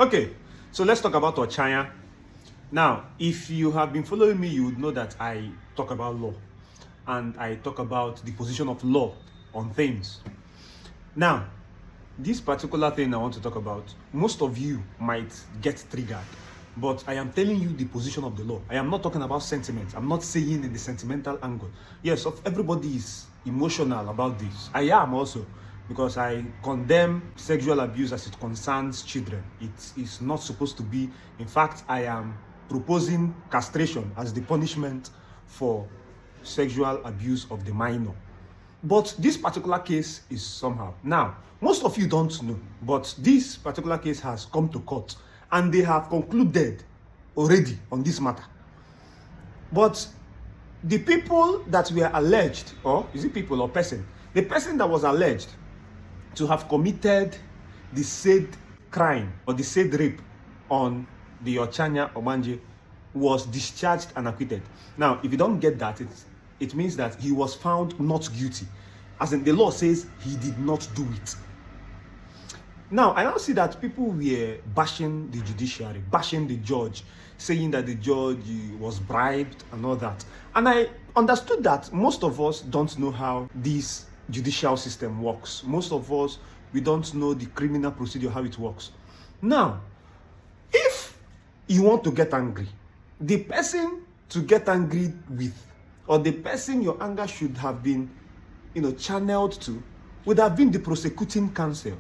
Okay, so let's talk about Ochanya. Now, if you have been following me, you would know that I talk about law and I talk about the position of law on things. Now, this particular thing I want to talk about, most of you might get triggered, but I am telling you the position of the law. I am not talking about sentiment. I'm not saying in the sentimental angle. Yes, everybody is emotional about this. I am also, because I condemn sexual abuse as it concerns children. It is not supposed to be. In fact, I am proposing castration as the punishment for sexual abuse of the minor. But this particular case is somehow. Now, most of you don't know, but this particular case has come to court and they have concluded already on this matter. But the people that were alleged, or is it people or person? The person that was alleged to have committed the said crime or the said rape on the Ochanya Ogbanje was discharged and acquitted. Now, if you don't get that, it means that he was found not guilty. As in, the law says he did not do it. Now, I now see that people were bashing the judiciary, bashing the judge, saying that the judge was bribed and all that. And I understood that most of us don't know how this judicial system works. Most of us, we don't know the criminal procedure, how it works. Now, if you want to get angry, the person to get angry with, or the person your anger should have been, channeled to, would have been the prosecuting counsel.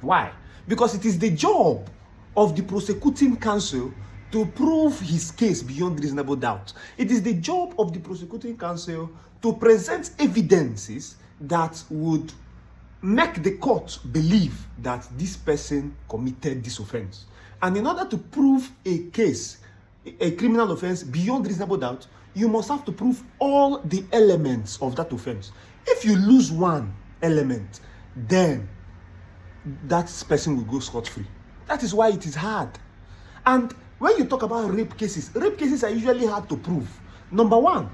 Why? Because it is the job of the prosecuting counsel to prove his case beyond reasonable doubt. It is the job of the prosecuting counsel to present evidences that would make the court believe that this person committed this offense. And in order to prove a case, a criminal offense beyond reasonable doubt, you must have to prove all the elements of that offense. If you lose one element, then that person will go scot-free. That is why it is hard. And when you talk about rape cases are usually hard to prove. Number one,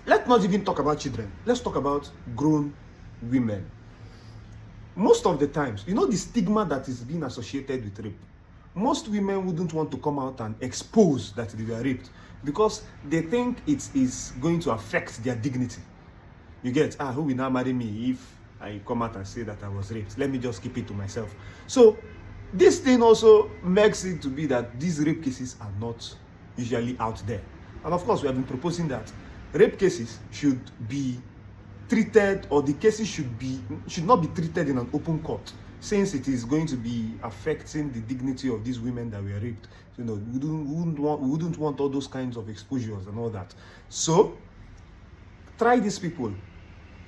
let's not even talk about children. Let's talk about grown women. Most of the times, the stigma that is being associated with rape. Most women wouldn't want to come out and expose that they were raped because they think it is going to affect their dignity. You get, who will now marry me if I come out and say that I was raped? Let me just keep it to myself. So this thing also makes it to be that these rape cases are not usually out there. And of course, we have been proposing that rape cases should be treated, or the cases should not be treated in an open court, since it is going to be affecting the dignity of these women that were raped. We wouldn't want all those kinds of exposures and all that. So try these people,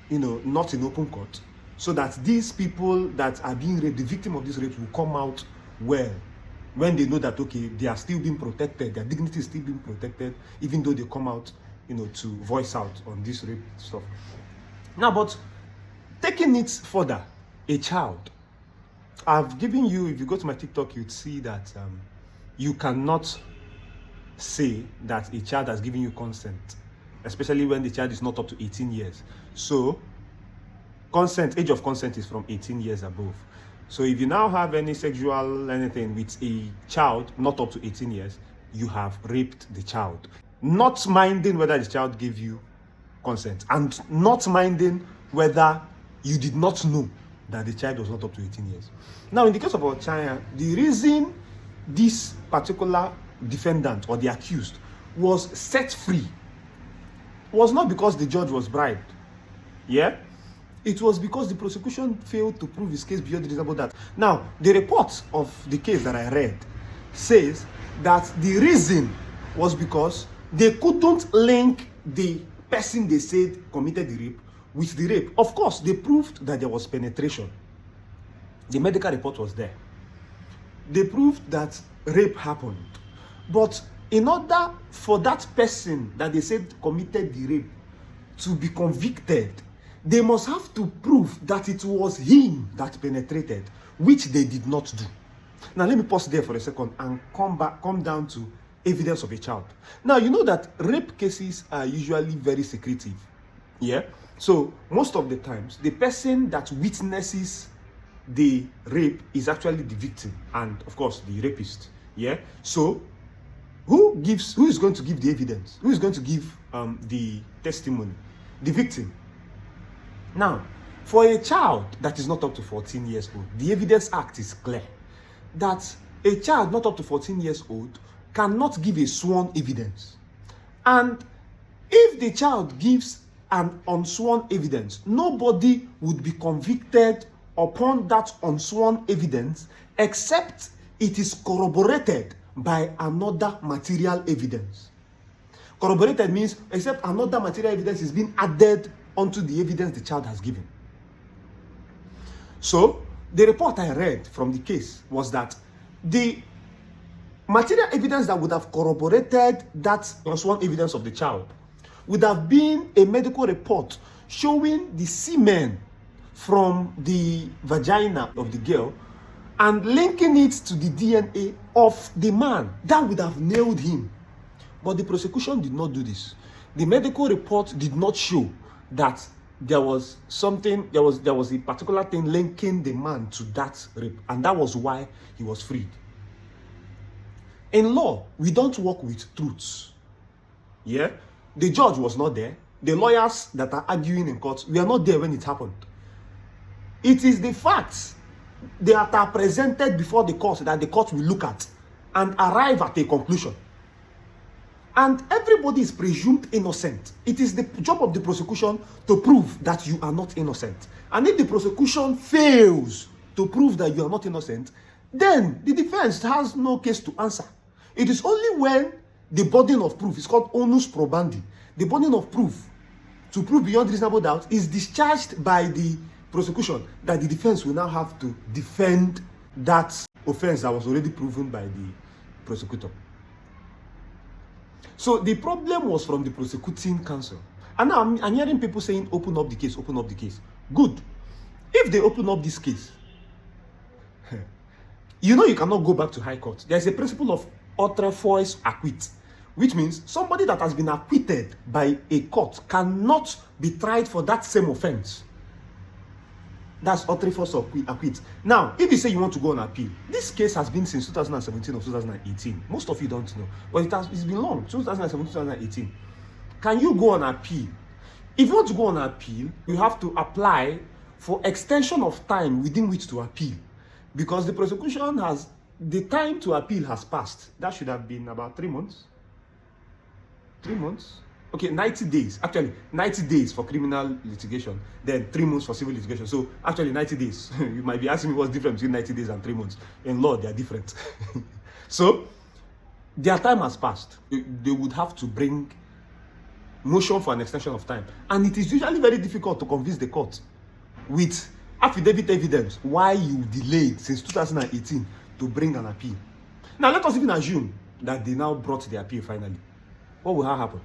not in open court, so that these people that are being raped, the victim of this rape, will come out well when they know that, okay, they are still being protected, their dignity is still being protected, even though they come out, to voice out on this rape stuff. Now, but taking it further, a child. I've given you, if you go to my TikTok, you'd see that you cannot say that a child has given you consent, especially when the child is not up to 18 years. So, age of consent is from 18 years above. So if you now have any sexual anything with a child not up to 18 years, you have raped the child. Not minding whether the child gave you consent, and not minding whether you did not know that the child was not up to 18 years. Now, in the case of Ochanya, the reason this particular defendant or the accused was set free was not because the judge was bribed. Yeah? It was because the prosecution failed to prove his case beyond reasonable doubt. Now, the report of the case that I read says that the reason was because they couldn't link the person they said committed the rape with the rape. Of course, they proved that there was penetration. The medical report was there. They proved that rape happened. But in order for that person that they said committed the rape to be convicted, they must have to prove that it was him that penetrated, which they did not do. Now, let me pause there for a second and come down to evidence of a child. Now, you know that rape cases are usually very secretive. Yeah? So, most of the times, the person that witnesses the rape is actually the victim and, of course, the rapist. Yeah. So who is going to give the evidence? Who is going to give the testimony? The victim. Now, for a child that is not up to 14 years old, the Evidence Act is clear that a child not up to 14 years old cannot give a sworn evidence. And if the child gives an unsworn evidence, nobody would be convicted upon that unsworn evidence except it is corroborated by another material evidence. Corroborated means except another material evidence is being added onto the evidence the child has given. So, the report I read from the case was that the material evidence that would have corroborated that unsworn evidence of the child would have been a medical report showing the semen from the vagina of the girl and linking it to the DNA of the man. That would have nailed him. But the prosecution did not do this. The medical report did not show that there was a particular thing linking the man to that rape, and that was why he was freed. In law, we don't work with truths. Yeah? The judge was not there. The lawyers that are arguing in court, we are not there when it happened. It is the facts that are presented before the court that the court will look at and arrive at a conclusion. And everybody is presumed innocent. It is the job of the prosecution to prove that you are not innocent. And if the prosecution fails to prove that you are not innocent, then the defense has no case to answer. It is only when the burden of proof is called onus probandi. The burden of proof to prove beyond reasonable doubt is discharged by the prosecution that the defense will now have to defend that offense that was already proven by the prosecutor. So the problem was from the prosecuting counsel. And now I'm hearing people saying, open up the case, open up the case. Good. If they open up this case, you know you cannot go back to high court. There's a principle of outre fois acquit, which means somebody that has been acquitted by a court cannot be tried for that same offense. That's outre fois acquit. Now, if you say you want to go on appeal, this case has been since 2017 or 2018. Most of you don't know, but it's been long, 2017, 2018. Can you go on appeal? If you want to go on appeal, you have to apply for extension of time within which to appeal, because the prosecution has, the time to appeal has passed. That should have been about 3 months. 3 months? Okay, 90 days. Actually, 90 days for criminal litigation, then 3 months for civil litigation. So, actually, 90 days. You might be asking me what's different between 90 days and 3 months. In law, they are different. So, their time has passed. They would have to bring motion for an extension of time. And it is usually very difficult to convince the court with affidavit evidence why you delayed since 2018 to bring an appeal. Now, let us even assume that they now brought the appeal finally. What will happen?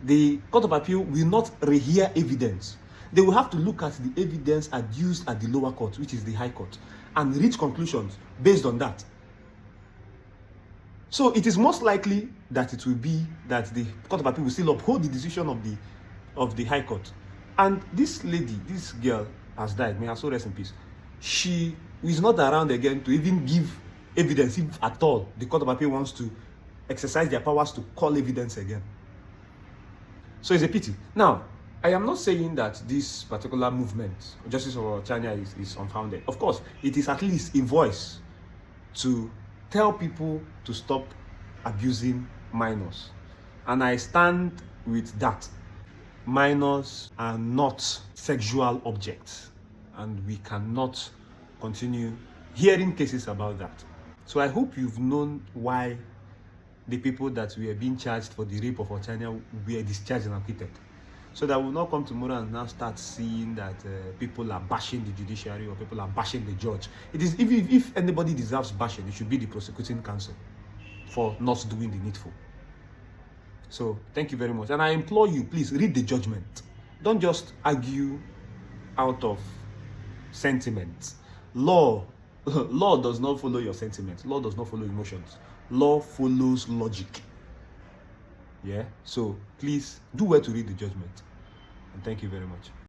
The Court of Appeal will not rehear evidence. They will have to look at the evidence adduced at the lower court, which is the High Court, and reach conclusions based on that. So it is most likely that it will be that the Court of Appeal will still uphold the decision of the High Court. And this lady, this girl, has died. May her soul rest in peace. She is not around again to even give evidence, if at all the Court of Appeal wants to exercise their powers to call evidence again. So it's a pity. Now, I am not saying that this particular movement, Justice for Ochanya, is unfounded. Of course, it is at least a voice to tell people to stop abusing minors. And I stand with that. Minors are not sexual objects, and we cannot continue hearing cases about that. So I hope you've known why the people that were being charged for the rape of Ochanya were discharged and acquitted, so that we'll not come tomorrow and now start seeing that people are bashing the judiciary or people are bashing the judge. It is, if anybody deserves bashing, it should be the prosecuting counsel for not doing the needful. So thank you very much, and I implore you, please read the judgment. Don't just argue out of sentiment. Law does not follow your sentiments. Law does not follow emotions. Law follows logic. Yeah, so please do well to read the judgment, and thank you very much.